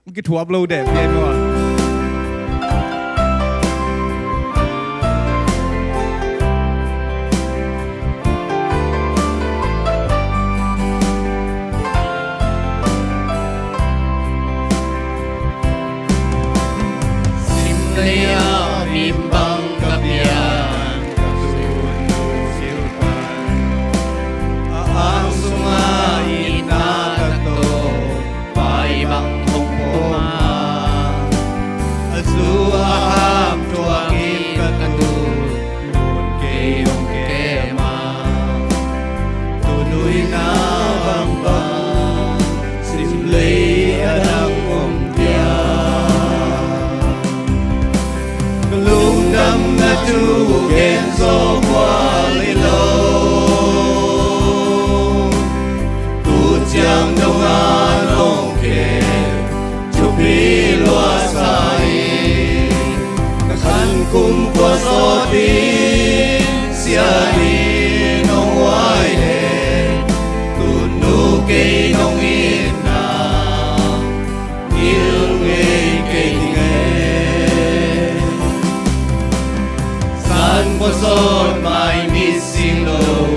มันกี่ถั่วบลูเด็ดเย็นมั้งSimlea bimbang kapian kasunod silpan ang sungai na tato paibang hongpoma asuaham tuangin katagul nun kayong kema tuloy na bambang Simlea ng Lungdam na tugen so walilo Tujiang dongan ongke Chupi luasai Nakan kum kuasotin Siani nong waide Tunu kay nong ina Ilngay kay Poson my missing low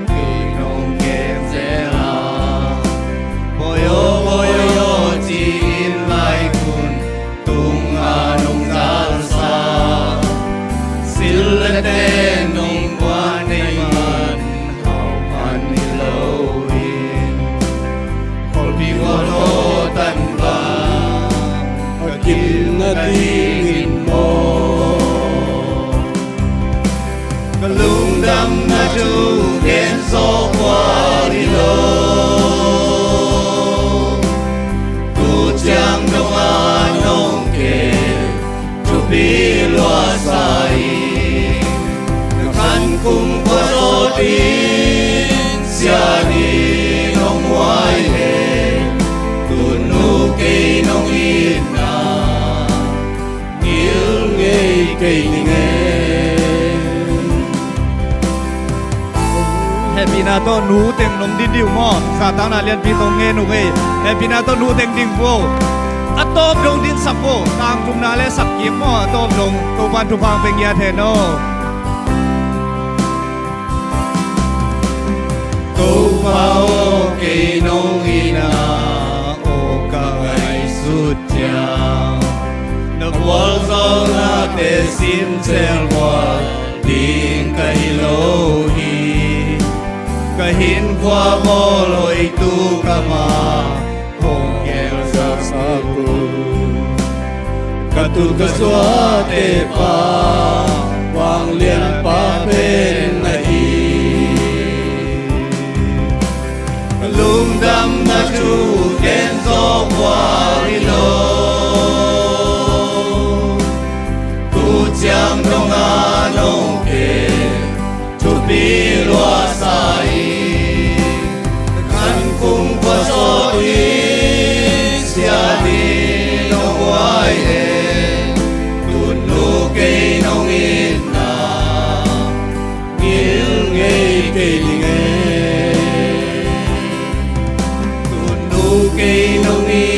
Kinong kenzela Boyo boyo tin lai kun Tung anong salsa Silate nung buwan ay man How man nilawin Kolpi wano tanba Kakim na tingin mo Lungdam na tugen so walilo Tujiang dongan ongke Chupi luasai Nakan kum kuasotin Siani nong waile Tunu kay nong ina Ilngay kay ningay Happy na to nu teng nong din diu mo sa tao na lian pi tong nge nu nge Happy na to nu teng ding po atop dong din sapo tang kum na le sak kim mo atop dong tu pan tu pang peng ya the no Tô pao kay nong ina o kangay sutyang Nagwal sa ngate simsel wal ding kahilohi Kahin kwa moloy tu kama Hong el sa saku Katu kaswate pa Wang lian pa pen na Lungdam na tugen so walilo Tujiang dongan ongke Chupi luasai Nakan kum kuasotin Siani nong waide Tunu kay nong ina Ngilngay kay lingay Tunu kay nong ina